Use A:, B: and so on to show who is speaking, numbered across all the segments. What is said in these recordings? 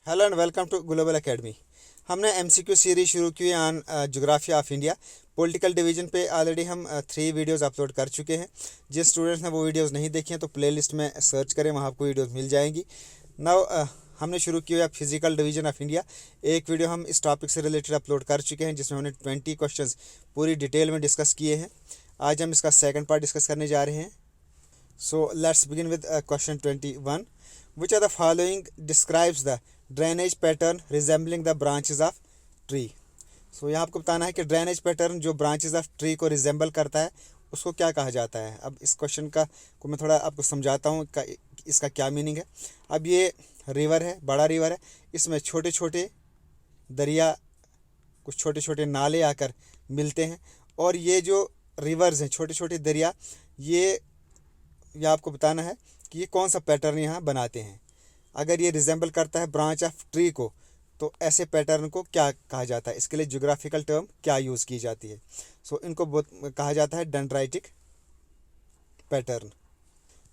A: Hello and welcome to Global Academy. हमने MCQ series शुरू की है on geography of India. Political division पे ऑलरेडी हम 3 वीडियोस अपलोड कर चुके हैं। जिन स्टूडेंट्स ने वो वीडियोस नहीं देखी हैं तो प्लेलिस्ट में सर्च करें, वहाँ आपको वीडियोस मिल जाएंगी। नाउ हमने शुरू किया है फिजिकल डिवीजन ऑफ इंडिया। एक वीडियो हम इस टॉपिक से रिलेटेड अपलोड कर चुके हैं जिसमें हमने 20 क्वेश्चन पूरी डिटेल में डिस्कस किए हैं। आज हम इसका सेकंड पार्ट डिस्कस करने जा रहे हैं। So let's begin with question 21. Which of the following describes the drainage pattern resembling the branches of tree? So यहाँ आपको बताना है कि ड्रेनेज पैटर्न जो ब्रांचेस ऑफ ट्री को रिजेंबल करता है उसको क्या कहा जाता है। अब इस क्वेश्चन का को मैं थोड़ा आपको समझाता हूँ इसका क्या मीनिंग है। अब ये रिवर है, बड़ा रिवर है, इसमें छोटे छोटे दरिया, कुछ छोटे छोटे नाले आकर मिलते हैं और ये जो रिवर्स हैं, छोटे छोटे दरिया, ये आपको बताना है कि ये कौन सा पैटर्न यहाँ बनाते हैं। अगर ये रिजेंबल करता है ब्रांच ऑफ ट्री को तो ऐसे पैटर्न को क्या कहा जाता है, इसके लिए ज्योग्राफिकल टर्म क्या यूज़ की जाती है। इनको कहा जाता है डेंड्राइटिक पैटर्न।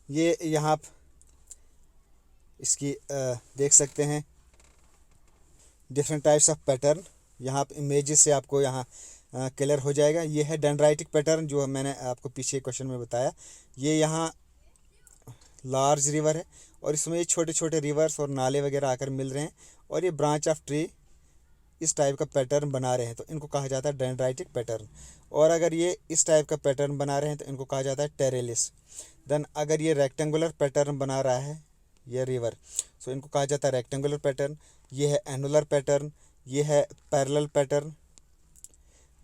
A: ये यहाँ आप इसकी देख सकते हैं डिफरेंट टाइप्स ऑफ पैटर्न। यहाँ आप इमेजेस से आपको यहाँ क्लियर हो जाएगा। ये है डेंड्राइटिक पैटर्न जो मैंने आपको पीछे क्वेश्चन में बताया। ये यहाँ लार्ज रिवर है और इसमें ये छोटे छोटे रिवर्स और नाले वगैरह आकर मिल रहे हैं और ये ब्रांच ऑफ ट्री इस टाइप का पैटर्न बना रहे हैं तो इनको कहा जाता है डेंड्राइटिक पैटर्न। और अगर ये इस टाइप का पैटर्न बना रहे हैं तो इनको कहा जाता है टेरेलिस। देन अगर ये रेक्टेंगुलर पैटर्न बना रहा है ये रिवर, इनको कहा जाता है रेक्टेंगुलर पैटर्न। ये है एनुलर पैटर्न, ये है पैरेलल पैटर्न,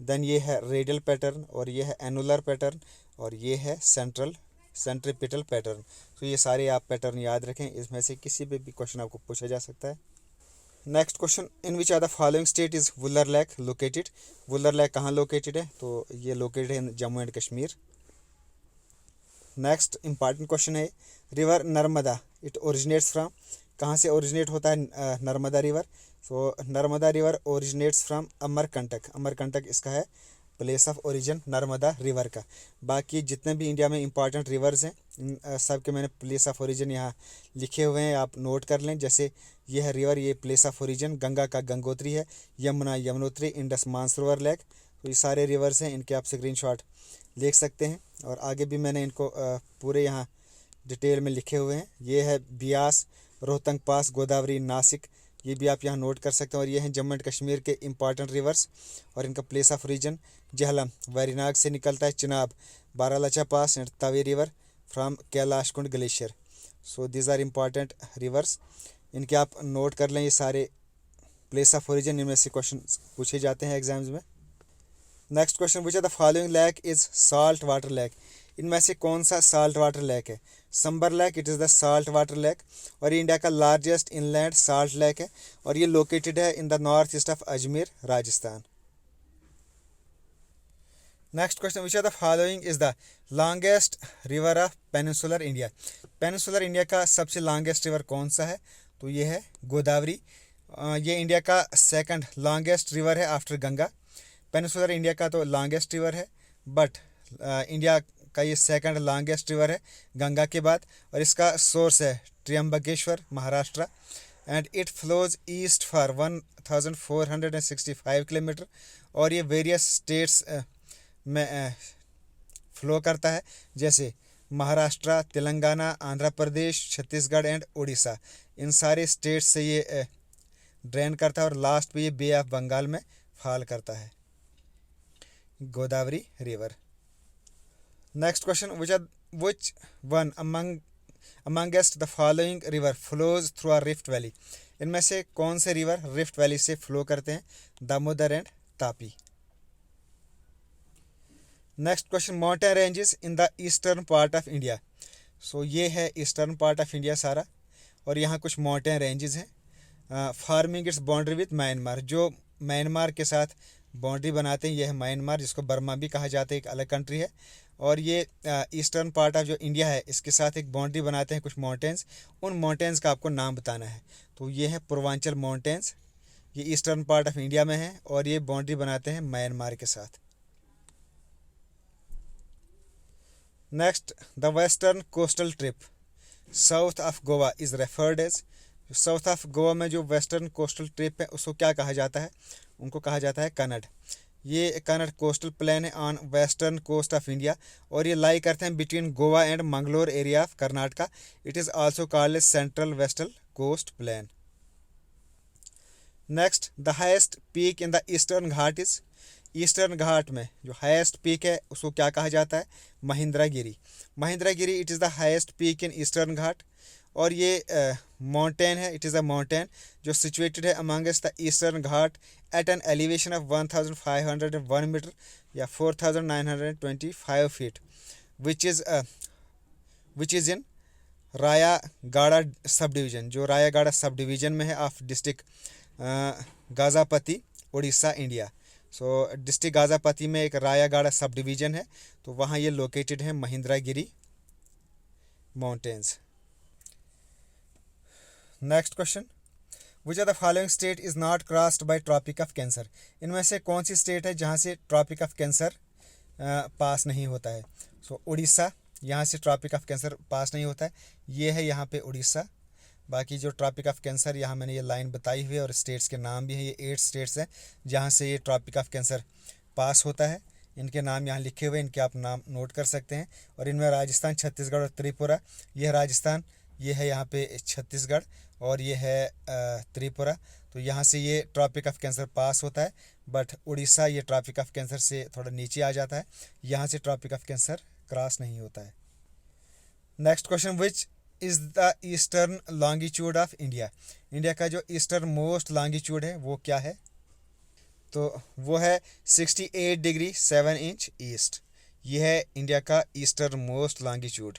A: देन ये है रेडियल पैटर्न और ये है एनुलर पैटर्न और ये है सेंट्रीपिटल पैटर्न। ये सारे आप पैटर्न याद रखें, इसमें से किसी पे भी क्वेश्चन आपको पूछा जा सकता है। Next question, in which are the following state is Wular lake located? Wular lake कहाँ लोकेटेड है? तो ये लोकेटेड है in Jammu and Kashmir. Next important question है, river Narmada it originates from? कहाँ से ओरिजिनेट होता है Narmada river? Narmada river originates from Amarkantak. Amarkantak इसका है place of origin Narmada river का। बाकी जितने भी इंडिया में इंपॉर्टेंट रिवर्स हैं इन सब के मैंने प्लेस ऑफ ओरिजिन यहाँ लिखे हुए हैं, आप नोट कर लें। जैसे ये है रिवर, ये प्लेस ऑफ ओरिजिन गंगा का गंगोत्री है, यमुना यमुनोत्री, इंडस मानसरोवर लेक। ये सारे रिवर्स हैं, इनके आप स्क्रीनशॉट देख सकते हैं और आगे भी मैंने इनको पूरे यहाँ डिटेल में लिखे हुए हैं। ये है बियास, रोहतंग पास, गोदावरी, नासिक, ये भी आप यहाँ नोट कर सकते हैं। और ये हैं जम्मू एंड कश्मीर के इंपॉर्टेंट रिवर्स और इनका place of origin Jhelum Verinag से निकलता है, Chenab Baralacha pass and Tawi river from Kailash Kund glacier. These are important rivers, इनके आप नोट कर लें। ये सारे प्लेस ऑफ ओरिजिन, इनमें से क्वेश्चन पूछे जाते हैं एग्जाम्स में। Next question, which are the following lake is salt water lake? इनमें से कौन सा साल्ट वाटर लेक है? Sambhar lake it is the salt water lake और ये इंडिया का लार्जेस्ट इनलैंड साल्ट लेक है और ये लोकेटेड है in the north east of Ajmer, Rajasthan. Next question, which are the following is the longest river of peninsular India? Peninsular India का सबसे longest river कौन सा है? तो ये है गोदावरी। ये इंडिया का सेकंड लॉन्गेस्ट रिवर है आफ्टर गंगा। पेनिनसुलर इंडिया का तो लॉन्गेस्ट रिवर है बट इंडिया का ये सेकंड लॉन्गेस्ट रिवर है गंगा के बाद और इसका सोर्स है Trimbakeshwar, Maharashtra and it flows east for 1465 kilometre और ये वेरियस स्टेट्स में फ्लो करता है, जैसे महाराष्ट्र, तेलंगाना, आंध्र प्रदेश, छत्तीसगढ़ एंड उड़ीसा। इन सारे स्टेट्स से ये ड्रेन करता है और लास्ट पे ये बे ऑफ बंगाल में फॉल करता है, Godavari river. Next question, which one amongst the following river flows through a rift valley? इनमें से कौन से रिवर रिफ्ट वैली से फ्लो करते हैं? Damodar and Tapi. Next question, mountain ranges in the eastern part of India? ये है ईस्टर्न पार्ट ऑफ इंडिया सारा और यहाँ कुछ माउंटेन रेंजेस हैं। Farming it's boundary with Myanmar, जो म्यांमार के साथ बाउंड्री बनाते हैं, यह है म्यांमार, जिसको बर्मा भी कहा जाता है, एक अलग कंट्री है। और ये ईस्टर्न पार्ट ऑफ जो इंडिया है इसके साथ एक बाउंड्री बनाते हैं कुछ माउंटेन्स। उन माउंटेन्स का आपको नाम बताना है। तो ये है पूर्वांचल माउंटेन्स, ये ईस्टर्न पार्ट ऑफ इंडिया में है और ये बाउंड्री बनाते हैं म्यांमार के साथ। Next, the western coastal trip south of Goa is referred as? South of Goa में जो वेस्टर्न कोस्टल ट्रिप है उसको क्या कहा जाता है, उनको कहा जाता है कन्नड़। ये कन्नड़ कोस्टल प्लेन है on western coast of India और ये लाई करते हैं between Goa and Mangalore area of Karnataka. It is also called as central western coast plain. Next, the highest peak in the Eastern Ghat is, Eastern Ghat में जो हाईएस्ट पीक है उसको क्या कहा जाता है, Mahendragiri. Mahendragiri it is the highest peak in Eastern Ghat और ये माउंटेन है, इट इज़ अ माउंटेन जो सिचुएटेड है amongst the Eastern Ghat at an elevation of 1501 meter या 4925 feet which is in रायागाड़ा sub division, जो रायागाड़ा सब डिवीज़न में है of district Gajapati Orissa India. So district Gajapati में एक रायागाड़ा सब डिवीज़न है, तो वहाँ ये लोकेटेड है Mahendragiri mountains. Next question, which are the following state is not crossed by tropic of cancer, इनमें से कौन सी स्टेट है जहाँ से ट्रॉपिक ऑफ कैंसर पास नहीं होता है। सो उड़ीसा, यहाँ से ट्रॉपिक ऑफ कैंसर पास नहीं होता है, ये है यहाँ पे उड़ीसा। बाकी जो ट्रॉपिक ऑफ कैंसर यहाँ मैंने ये लाइन बताई हुई है और स्टेट्स के नाम भी हैं, ये 8 स्टेट्स हैं जहाँ से ये ट्रॉपिक ऑफ कैंसर पास होता है। इनके नाम यहाँ लिखे हुए, इनके आप नाम नोट कर सकते हैं। और इनमें राजस्थान, छत्तीसगढ़ और त्रिपुरा, ये है राजस्थान, ये है यहाँ पे छत्तीसगढ़ और ये है त्रिपुरा। तो यहाँ से ये ट्रॉपिक ऑफ कैंसर पास होता है, बट उड़ीसा ये ट्रॉपिक ऑफ कैंसर से थोड़ा नीचे आ जाता है, यहाँ से ट्रॉपिक ऑफ कैंसर क्रॉस नहीं होता है। Next question, which is the eastern longitude of India, India का जो ईस्टर्न मोस्ट लॉन्गिट्यूड है वो क्या है, तो वो है 68 डिग्री 7 इंच ईस्ट, ये है इंडिया का eastern most longitude.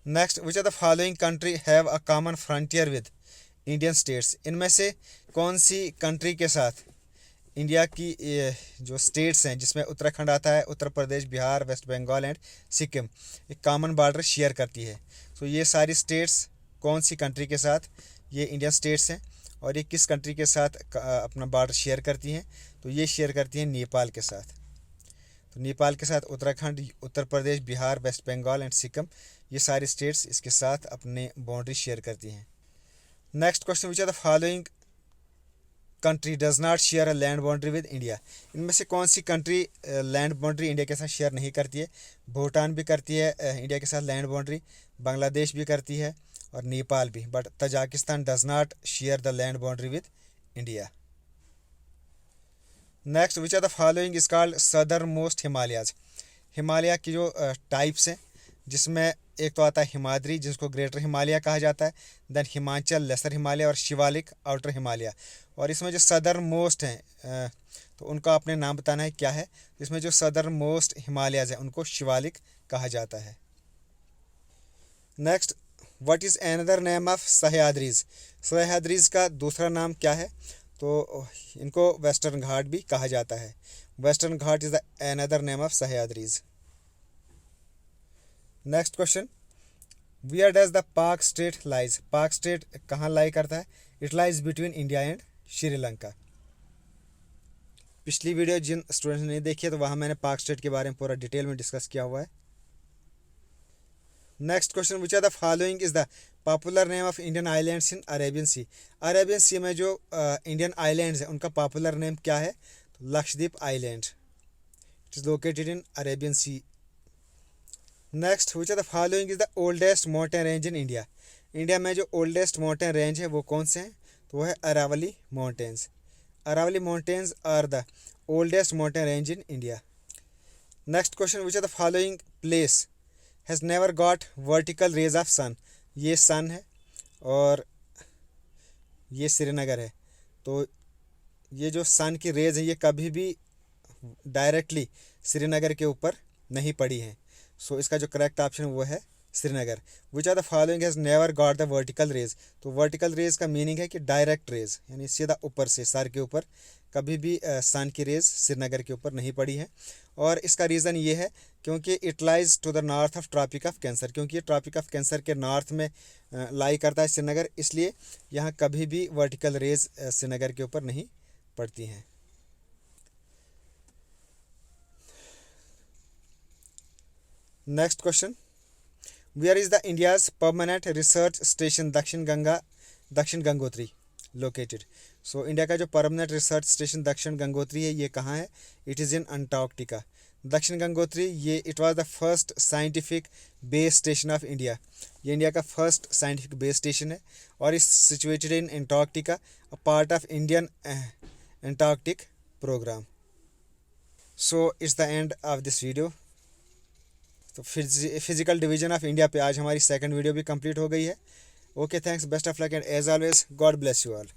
A: Next, which are the following country have a common frontier with Indian states, इनमें से कौन सी कंट्री के साथ इंडिया की जो स्टेट्स हैं जिसमें उत्तराखंड आता है, उत्तर प्रदेश, बिहार, वेस्ट बंगाल एंड सिक्किम एक कॉमन बॉर्डर शेयर करती है। तो ये सारी स्टेट्स कौन सी कंट्री के साथ, ये इंडियन स्टेट्स हैं और ये किस कंट्री के साथ अपना बॉर्डर शेयर करती हैं, तो ये शेयर करती हैं नेपाल के साथ। तो नेपाल के साथ उत्तराखंड, उत्तर प्रदेश, बिहार, वेस्ट बंगाल एंड सिक्किम, ये सारी स्टेट्स इसके साथ अपने बाउंड्री शेयर करती हैं। Next question, which are the following country does not share a land boundary with India, इनमें से कौन सी कंट्री लैंड बाउंड्री इंडिया के साथ शेयर नहीं करती है। भूटान भी करती है इंडिया के साथ लैंड बाउंड्री, बांग्लादेश भी करती है और नेपाल भी, but Tajikistan does not share the land boundary with India. Next, which are the following is called southern most Himalayas, Himalaya की जो टाइप्स हैं जिसमें एक तो आता है हिमाद्री जिसको ग्रेटर हिमालय कहा जाता है, देन हिमाचल लेसर हिमालय और शिवालिक आउटर हिमालय। और इसमें जो सदर्न मोस्ट हैं तो उनका आपने नाम बताना है क्या है। इसमें जो सदर्न मोस्ट हिमालयाज हैं उनको शिवालिक कहा जाता है। Next, what is another name of Sahyadris, Sahyadris का दूसरा नाम क्या है, तो इनको वेस्टर्न घाट भी कहा जाता है। Western Ghat is the another name of Sahyadris. Next question, where does the Palk strait lies, Palk strait कहाँ लाई करता है, it lies between India and Sri Lanka. पिछली वीडियो जिन स्टूडेंट्स ने नहीं देखी है तो वहाँ मैंने पाक स्टेट के बारे में पूरा डिटेल में डिस्कस किया हुआ है। Next question, which are the following is the popular name of Indian islands in Arabian sea, Arabian sea में जो इंडियन आइलैंड्स हैं उनका पॉपुलर नेम क्या है, तो Lakshadweep island, it is located in Arabian sea. Next, which are the following is the oldest mountain range in India, India में जो oldest mountain range है वो कौन से हैं, तो वो है Aravalli mountains. Aravalli mountains are the oldest mountain range in India. Next question, which are the following place has never got vertical rays of sun, ये सन है और ये श्रीनगर है। तो ये जो सन की रेज है ये कभी भी डायरेक्टली श्रीनगर के ऊपर नहीं पड़ी हैं। सो इसका जो करेक्ट ऑप्शन वो है Srinagar. Which are the following has never got the vertical rays, तो वर्टिकल रेज का मीनिंग है कि डायरेक्ट रेज, यानी सीधा ऊपर से सर के ऊपर कभी भी सन की रेज श्रीनगर के ऊपर नहीं पड़ी है। और इसका रीज़न ये है क्योंकि it lies to the north of Tropic of Cancer, क्योंकि ये ट्रॉपिक ऑफ कैंसर के नॉर्थ में लाई करता है श्रीनगर, इसलिए यहाँ कभी भी वर्टिकल रेज श्रीनगर के ऊपर नहीं पड़ती हैं। Next question, where is the India's permanent research station Dakshin Ganga दक्षिण गंगोत्री लोकेटेड। सो इंडिया का जो परमानेंट रिसर्च स्टेशन दक्षिण गंगोत्री है, ये कहाँ है? It is in Antarctica. Dakshin Gangotri ये it was the first scientific base station of India. ये इंडिया का फर्स्ट साइंटिफिक बेस स्टेशन है और is situated in Antarctica, a part of Indian Antarctic programme. So it's the end of this video. तो physical division of India पे आज हमारी second video भी complete हो गई है। Okay, thanks, best of luck and as always God bless you all.